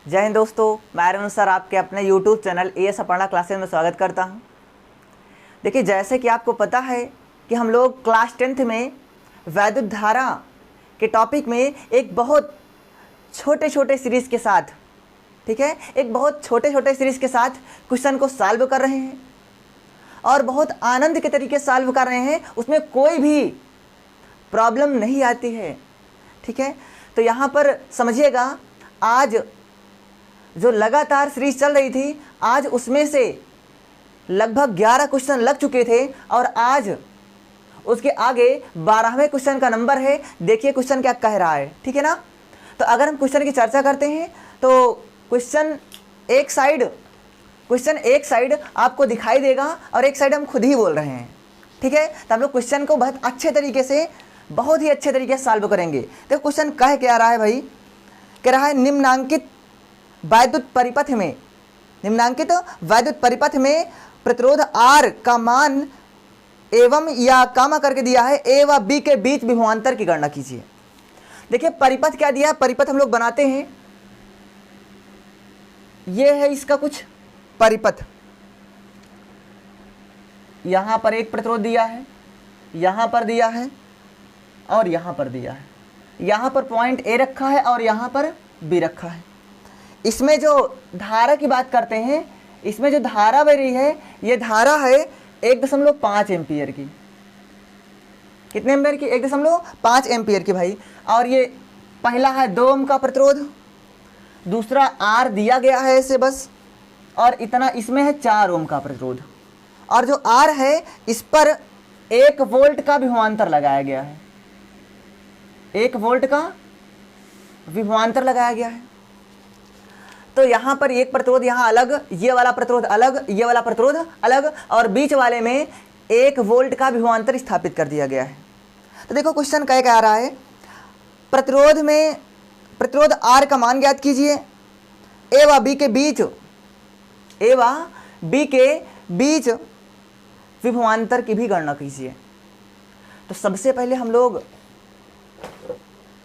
जय हिंद दोस्तों, मैं अरुण सर आपके अपने YouTube channel as Aparna classes में स्वागत करता हूं। देखिए, जैसे कि आपको पता है कि हम लोग क्लास 10th में वैद्युत धारा के टॉपिक में एक बहुत छोटे छोटे सीरीज़ के साथ, ठीक है, एक बहुत छोटे छोटे सीरीज़ के साथ क्वेश्चन को सॉल्व कर रहे हैं और बहुत आनंद के तरीके से सॉल्व कर रहे हैं। उसमें कोई भी प्रॉब्लम नहीं आती है, ठीक है। तो यहाँ पर समझिएगा, आज जो लगातार सीरीज चल रही थी, आज उसमें से लगभग 11 क्वेश्चन लग चुके थे और आज उसके आगे 12वें क्वेश्चन का नंबर है। देखिए क्वेश्चन क्या कह रहा है, ठीक है ना। तो अगर हम क्वेश्चन की चर्चा करते हैं तो क्वेश्चन एक साइड आपको दिखाई देगा और एक साइड हम खुद ही बोल रहे हैं, ठीक है। तो हम लोग क्वेश्चन को बहुत अच्छे तरीके से, बहुत ही अच्छे तरीके से सॉल्व करेंगे। तो क्वेश्चन कह क्या रहा है भाई, कह रहा है निम्नांकित वैद्युत परिपथ में प्रतिरोध R का मान एवं या कामा करके दिया है ए व बी के बीच विभवांतर की गणना कीजिए। देखिए परिपथ क्या दिया है, परिपथ हम लोग बनाते हैं, ये है इसका कुछ परिपथ। यहां पर एक प्रतिरोध दिया है, यहां पर दिया है और यहां पर दिया है। यहां पर पॉइंट ए रखा है और यहां पर बी रखा है। इसमें जो धारा की बात करते हैं, इसमें जो धारा बह रही है, ये धारा है 1.5 एम्पियर की। कितने एम्पियर की? 1.5 एम्पियर की भाई। और ये पहला है 2 ओम का प्रतिरोध, दूसरा आर दिया गया है ऐसे बस, और इतना इसमें है 4 ओम का प्रतिरोध। और जो आर है इस पर 1 वोल्ट का विभवांतर लगाया गया है, 1 वोल्ट का विभवांतर लगाया गया है। तो यहाँ पर एक प्रतिरोध यहाँ अलग, ये वाला प्रतिरोध अलग, ये वाला प्रतिरोध अलग, और बीच वाले में 1 वोल्ट का विभवांतर स्थापित कर दिया गया है। तो देखो क्वेश्चन क्या आ रहा है, प्रतिरोध R का मान ज्ञात कीजिए, ए व बी के बीच विभवांतर की भी गणना कीजिए। तो सबसे पहले हम लोग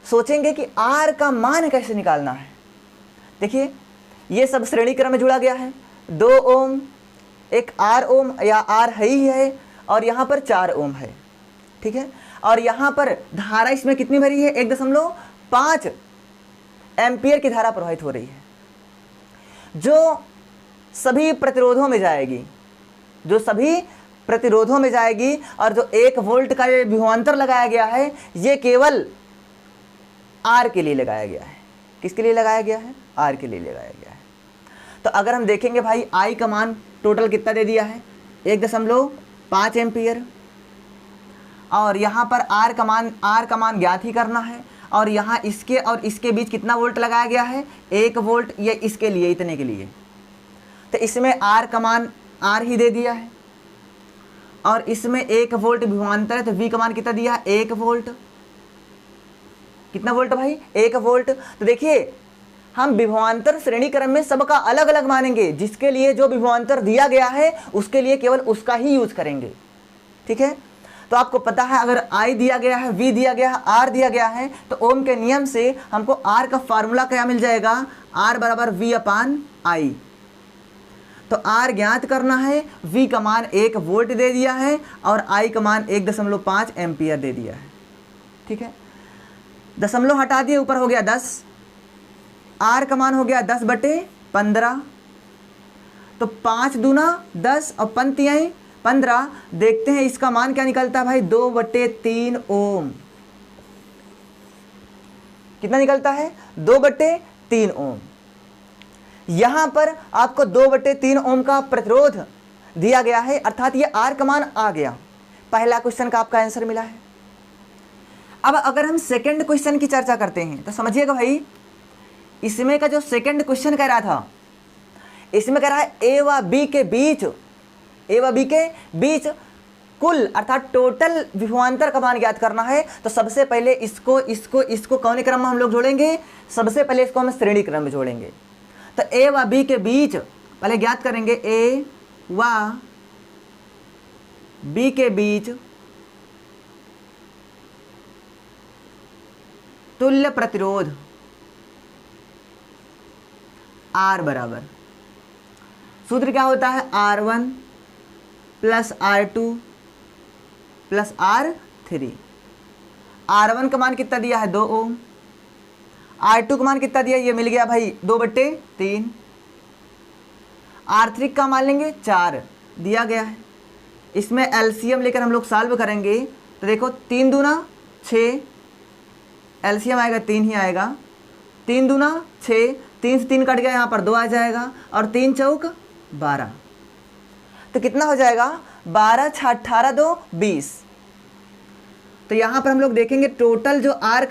सोचेंगे कि R का मान कैसे निकालना है। देखिए ये सब श्रेणी क्रम में जुड़ा गया है, 2 ओम, एक R ओम या R है ही है, और यहाँ पर 4 ओम है, ठीक है। और यहाँ पर धारा इसमें कितनी भरी है, 1.5 एम्पियर की धारा प्रवाहित हो रही है, जो सभी प्रतिरोधों में जाएगी। और जो 1 वोल्ट का ये विभवांतर लगाया गया है, ये केवल R के लिए लगाया गया है। किसके लिए लगाया गया है? R के लिए लगाया गया है। तो अगर हम देखेंगे भाई, I का मान टोटल कितना दे दिया है, 1.5 एम्पियर, और यहाँ पर R का मान ज्ञात ही करना है। और यहाँ इसके और इसके बीच कितना वोल्ट लगाया गया है, 1 वोल्ट, ये इसके लिए, इतने के लिए। तो इसमें R का मान R ही दे दिया है, और इसमें 1 वोल्ट विभवांतर है, तो V का मान कितना दिया है, 1 वोल्ट। कितना वोल्ट भाई? 1 वोल्ट। तो देखिए हम विभवांतर श्रेणी क्रम में सबका अलग अलग मानेंगे, जिसके लिए जो विभवांतर दिया गया है उसके लिए केवल उसका ही यूज करेंगे, ठीक है। तो आपको पता है, अगर I दिया गया है, V दिया गया है, R दिया गया है, तो ओम के नियम से हमको R का फार्मूला क्या मिल जाएगा, R बराबर V/I। तो R ज्ञात करना है, V का मान 1 वोल्ट दे दिया है और I का मान 1.5 एम्पियर दे दिया है, ठीक है। दशमलव हटा दिए, ऊपर हो गया 10, R का मान हो गया 10/15, तो 5 दूना 10 और पंक्तियाँ 15। देखते हैं इसका मान क्या निकलता है भाई, 2/3 ओम। कितना निकलता है? 2/3 ओम। यहां पर आपको 2/3 ओम का प्रतिरोध दिया गया है, अर्थात ये R का मान आ गया। पहला क्वेश्चन का आपका आंसर मिला है। अब अगर हम सेकंड क्वेश्चन की चर्चा करते हैं तो समझिएगा भाई, इसमें का जो सेकंड क्वेश्चन कह रहा था, इसमें कह रहा है ए व बी के बीच कुल अर्थात टोटल विभवांतर का मान ज्ञात करना है। तो सबसे पहले इसको कौन क्रम में हम लोग जोड़ेंगे? सबसे पहले इसको हम श्रेणी क्रम में जोड़ेंगे। तो ए व बी के बीच पहले ज्ञात करेंगे, ए व बी के बीच तुल्य प्रतिरोध। R बराबर, सूत्र क्या होता है, R1 plus R2 plus R3। R1 का मान कितना दिया है, 2 ओम। R2 का मान कितना दिया, ये मिल गया भाई 2/3। R3 का मान लेंगे 4 दिया गया है। इसमें एलसीएम लेकर हम लोग सॉल्व करेंगे तो देखो 3 दूना 6, एलसीएम आएगा 3 ही आएगा, 3 दूना 6, 3 से 3 कट गया, यहाँ पर 2 आ जाएगा, और 3 चौक 12, तो कितना हो जाएगा, 12 6 18 2 20। तो यहाँ पर हम लोग देखेंगे टोटल जो R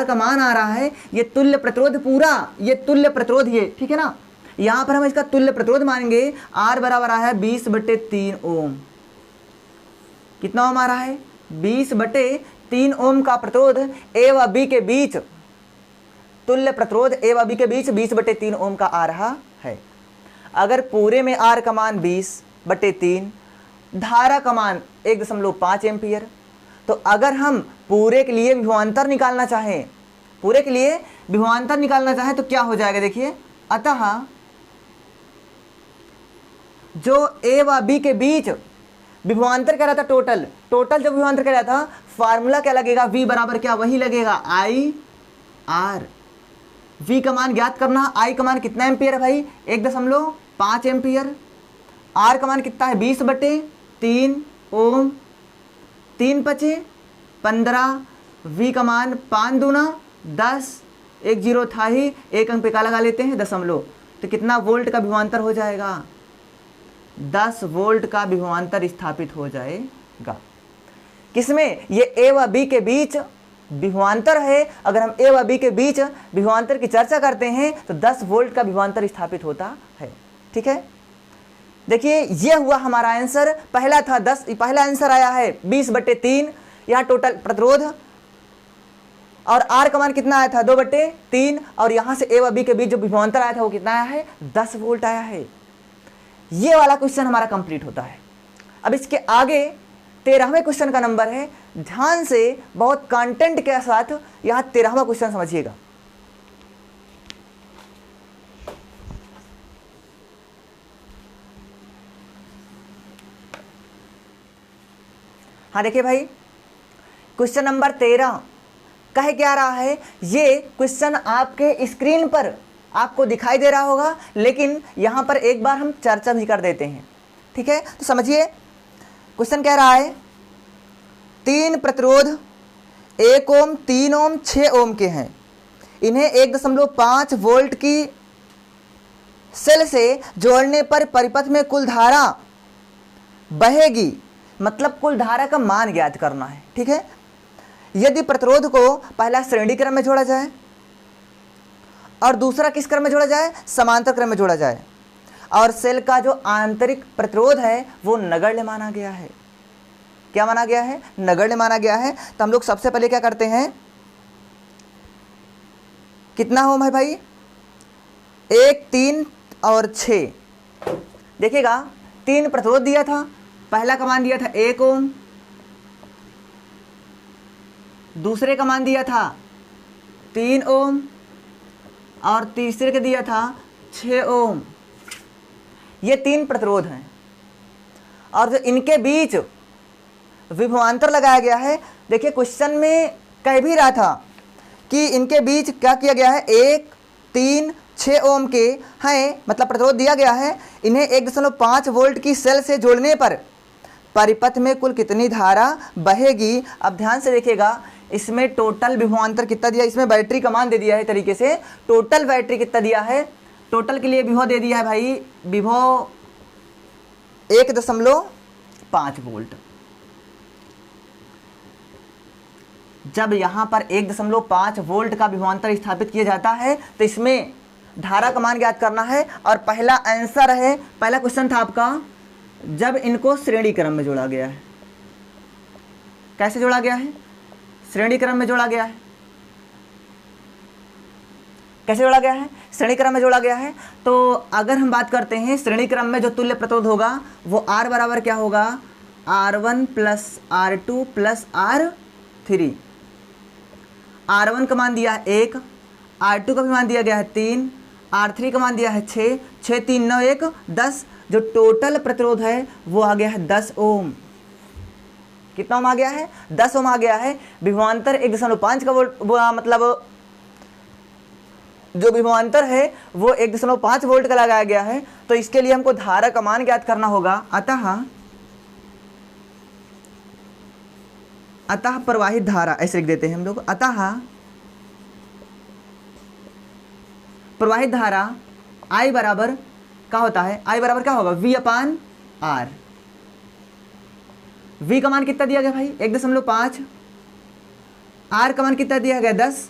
का मान आ रहा है, ये तुल्य प्रतिरोध पूरा, ये तुल्य प्रतिरोध, ये ठीक है ना, यहाँ पर हम इसका तुल्य प्रतिरोध मानेंगे। R बराबर आ है 20/3 ओम। कितना ओम आ रहा है, 20/3 ओम का प्रतिरोध ए व बी के बीच, तुल्य प्रतिरोध ए व बी के बीच 20/3 ओम का आ रहा है। अगर पूरे में R का मान 20/3, धारा का मान 1.5 एम्पियर, तो अगर हम पूरे के लिए विभवांतर निकालना चाहें, पूरे के लिए विभवांतर निकालना चाहें तो क्या हो जाएगा, देखिए, अतः जो ए व बी के बीच विभवांतर क्या रहता, टोटल जो विभवांतर क्या रहता, फार्मूला क्या लगेगा, V बराबर क्या, वही लगेगा IR। V का मान ज्ञात करना, I का मान कितना एम्पियर है भाई, 1.5 एम्पियर। R का मान कितना है, 20/3 ओम, 3 5 15, V का मान 5 दूना 10, 1 0 था ही, 1 अंक पे का लगा लेते हैं दशमलव, तो कितना वोल्ट का विभवांतर हो जाएगा, 10 वोल्ट का विभवांतर स्थापित हो जाएगा। किसमें, ये ए व बी के बीच विभवांतर है। अगर हम ए व बी के बीच विभवांतर की चर्चा करते हैं तो 10 वोल्ट का विभवांतर स्थापित होता है। ठीक है, देखिए ये हुआ हमारा आंसर, पहला था 10, पहला आंसर आया है 20/3, यहाँ टोटल प्रतिरोध, और आर का मान कितना आया था, 2/3, और यहाँ से ए व बी के बीच जो विभवांतर आया था वो कितना आया है, 10 वोल्ट आया है। ये वाला क्वेश्चन हमारा कंप्लीट होता है। अब इसके आगे 13वें क्वेश्चन का नंबर है, ध्यान से बहुत कंटेंट के साथ यहाँ 13वां क्वेश्चन समझिएगा। हाँ देखिए भाई, क्वेश्चन नंबर 13 कह क्या रहा है, ये क्वेश्चन आपके स्क्रीन पर आपको दिखाई दे रहा होगा, लेकिन यहाँ पर एक बार हम चर्चा भी कर देते हैं। ठीक है, तो समझिए क्वेश्चन कह रहा है, 3 प्रतिरोध 1 ओम, 3 ओम, 6 ओम के हैं, इन्हें 1.5 वोल्ट की सेल से जोड़ने पर परिपथ में कुल धारा बहेगी, मतलब कुल धारा का मान ज्ञात करना है। ठीक है, यदि प्रतिरोध को पहला श्रेणी क्रम में जोड़ा जाए और दूसरा किस क्रम में जोड़ा जाए, समांतर क्रम में जोड़ा जाए, और सेल का जो आंतरिक प्रतिरोध है वो नगण्य माना गया है। क्या माना गया है, नगण्य माना गया है। तो हम लोग सबसे पहले क्या करते हैं, कितना ओम है भाई, 1 3 और 6। देखिएगा 3 प्रतिरोध दिया था, पहला का मान दिया था 1 ओम, दूसरे का मान दिया था 3 ओम, और तीसरे का दिया था 6 ओम। ये 3 प्रतिरोध हैं, और जो इनके बीच विभवांतर लगाया गया है, देखिए क्वेश्चन में कह भी रहा था कि इनके बीच क्या किया गया है, 1 3 6 ओम के हैं, मतलब प्रतिरोध दिया गया है, इन्हें 1.5 वोल्ट की सेल से जोड़ने पर परिपथ में कुल कितनी धारा बहेगी। अब ध्यान से देखिएगा, इसमें टोटल विभवांतर कितना दिया, इसमें बैटरी का मान दे दिया है तरीके से, टोटल बैटरी कितना दिया है, टोटल के लिए विभव दे दिया है भाई, विभव 1.5 वोल्ट। जब यहाँ पर 1.5 वोल्ट का विभवांतर स्थापित किया जाता है तो इसमें धारा का मान ज्ञात करना है, और पहला आंसर है, पहला क्वेश्चन था आपका, जब इनको श्रेणी क्रम में जोड़ा गया है। कैसे जोड़ा गया है, श्रेणी क्रम में जोड़ा गया है। कैसे जोड़ा गया है, श्रेणी क्रम में जोड़ा गया है। तो अगर हम बात करते हैं श्रेणी क्रम में जो तुल्य प्रतिरोध होगा वो R बराबर क्या होगा, R1 plus R2 plus R3। R1 का मान दिया है 1, R2 का भी मान दिया गया है 3, R3 का मान दिया है 6, 6 3 9 1 10, जो टोटल प्रतिरोध है वो आ गया है 10 ओम। कितना ओम आ गया है? 10 ओम आ गया है। विभवांतर 1.5 का वोल्ट, मतलब जो विभवांतर है वो 1.5 वोल्ट का लगाया गया है। तो इसके लिए हमको धारा का मान ज्ञात करना होगा। अतः प्रवाहित धारा, ऐसे लिख देते हैं हम लोग, अतः प्रवाहित धारा I बराबर क्या होता है? I बराबर क्या होगा? V/R। V का मान कितना दिया गया भाई? 1.5। R का मान कितना दिया गया? 10।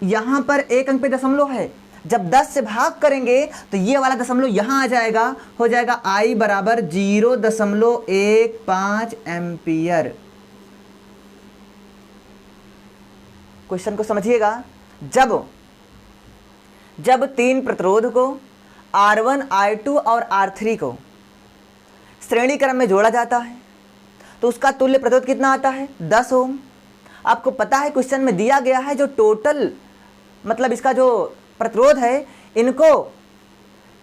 यहाँ पर एक अंक पे दशमलव है, जब 10 से भाग करेंगे तो ये वाला दशमलव यहाँ आ जाएगा, हो जाएगा I बराबर 0.15 एम्पियर। क्वेश्चन को समझिएगा। जब 3 प्रतिरोध को R1, R2 और R3 को श्रेणी क्रम में जोड़ा जाता है तो उसका तुल्य प्रतिरोध कितना आता है? 10 ओम। आपको पता है क्वेश्चन में दिया गया है जो टोटल, मतलब इसका जो प्रतिरोध है, इनको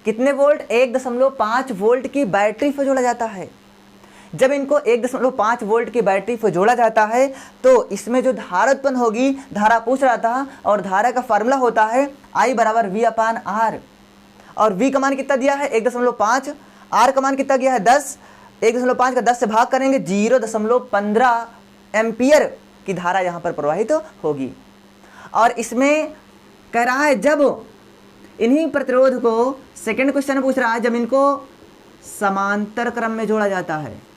कितने वोल्ट? 1.5 वोल्ट की बैटरी से जोड़ा जाता है। जब इनको 1.5 वोल्ट की बैटरी से जोड़ा जाता है तो इसमें जो धारा उत्पन्न होगी, धारा पूछ रहा था, और धारा का फार्मूला होता है I बराबर V/R। और V का मान कितना दिया है? 1.5। R का मान कितना दिया है? 10। 1.5 का 10 से भाग करेंगे, 0.15 एम्पियर की धारा यहाँ पर प्रवाहित होगी। और इसमें कह रहा है जब इन्हीं प्रतिरोध को, सेकंड क्वेश्चन में पूछ रहा है, जब इनको समांतर क्रम में जोड़ा जाता है।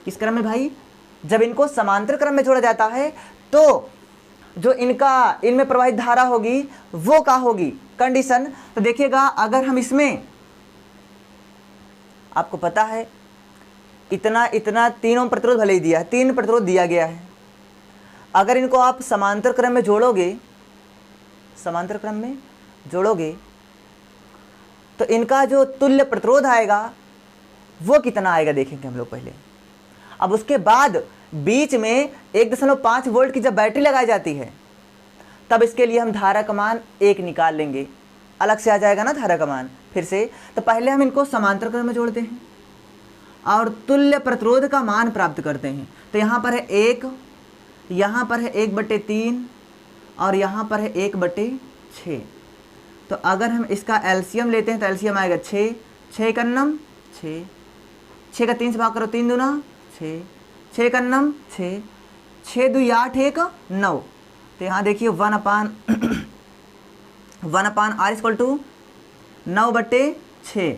किस क्रम में भाई? जब इनको समांतर क्रम में जोड़ा जाता है तो जो इनमें प्रवाहित धारा होगी वो क्या होगी? कंडीशन तो देखिएगा, अगर हम इसमें, आपको पता है इतना 3 ओम प्रतिरोध भले ही दिया है, 3 प्रतिरोध दिया गया है। अगर इनको आप समांतर क्रम में जोड़ोगे, तो इनका जो तुल्य प्रतिरोध आएगा वो कितना आएगा देखेंगे हम लोग पहले। अब उसके बाद बीच में 1.5 वोल्ट की जब बैटरी लगाई जाती है तब इसके लिए हम धारा का मान 1 निकाल लेंगे, अलग से आ जाएगा ना धारा का मान फिर से। तो पहले हम इनको समांतर क्रम में जोड़ते हैं और तुल्य प्रतिरोध का मान प्राप्त करते हैं। तो यहाँ पर है 1, यहाँ पर है 1/3 और यहाँ पर है 1/6। तो अगर हम इसका एलसीएम लेते हैं तो एलसीएम आएगा 6, 6 का 9, 6, 6 का 3 से भाग करो, 3 दूना 6, 6 का 9 6, 6 2 8 1 9। तो यहाँ देखिए 1/R इक्वल टू 9/6,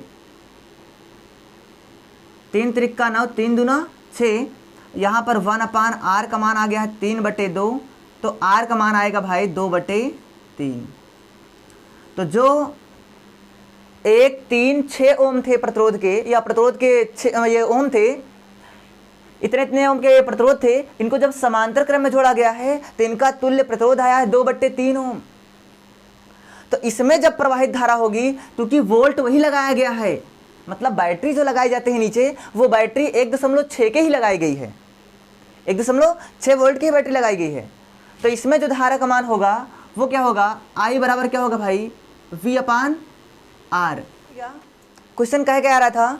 3 त्रिका 9, 3 दूना 6। यहाँ पर 1/R का मान आ गया है 3/2, तो R का मान आएगा भाई 2/3। तो जो 1 3 6 ओम थे प्रतिरोध के, या प्रतिरोध के ये ओम थे, इतने ओम के प्रतिरोध थे, इनको जब समांतर क्रम में जोड़ा गया है तो इनका तुल्य प्रतिरोध आया है 2/3 ओम। तो इसमें जब प्रवाहित धारा होगी, क्योंकि वोल्ट वही लगाया गया है, मतलब बैटरी जो लगाई जाती है नीचे, वो बैटरी 1.6 के ही लगाई गई है, 1.6 वोल्ट की बैटरी लगाई गई है। तो इसमें जो धारा का मान होगा वो क्या होगा? I बराबर क्या होगा भाई? V/R। क्वेश्चन कह के आ रहा था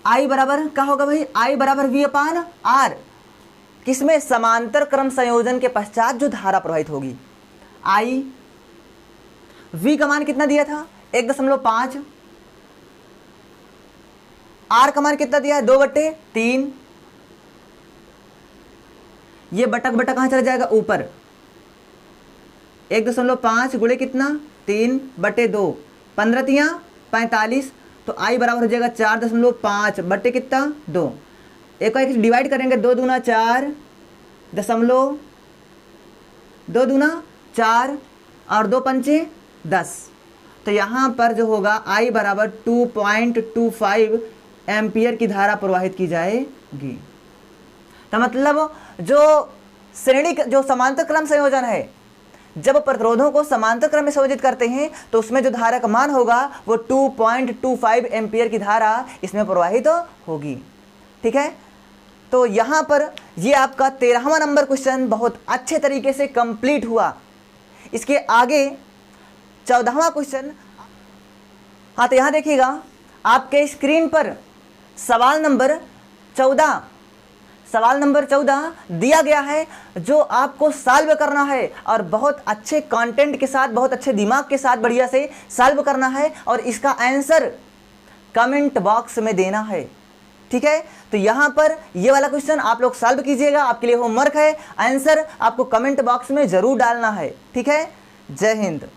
I बराबर क्या होगा भाई? I बराबर V/R। किसमें? समांतर क्रम संयोजन के पश्चात जो धारा प्रवाहित होगी। I V का मान कितना दिया था? 1.5। R का मान कितना दिया है? 2/3। ये बटक कहाँ चला जाएगा? ऊपर। 1.5 गुणे कितना? 3/2, 15 तियाँ 45। तो I बराबर हो जाएगा 4.5 बटे कितना? 2। एक को एक डिवाइड करेंगे, 2 दूना 4, 2 दूना 4 और 2 पंचे 10। तो यहाँ पर जो होगा I बराबर 2.25 एम्पियर की धारा प्रवाहित की जाएगी। तो मतलब जो समांतर क्रम संयोजन है, जब प्रतिरोधों को समांतर क्रम में संयोजित करते हैं तो उसमें जो धारा का मान होगा वो 2.25 एम्पियर की धारा इसमें प्रवाहित होगी। ठीक है, तो यहाँ पर ये आपका 13वां नंबर क्वेश्चन बहुत अच्छे तरीके से कंप्लीट हुआ। इसके आगे 14वां क्वेश्चन, हाँ तो यहां देखिएगा आपके स्क्रीन पर सवाल नंबर 14 दिया गया है, जो आपको सॉल्व करना है और बहुत अच्छे कंटेंट के साथ, बहुत अच्छे दिमाग के साथ बढ़िया से सॉल्व करना है और इसका आंसर कमेंट बॉक्स में देना है। ठीक है, तो यहां पर ये वाला क्वेश्चन आप लोग सॉल्व कीजिएगा, आपके लिए होमवर्क है, आंसर आपको कमेंट बॉक्स में जरूर डालना है। ठीक है, जय हिंद।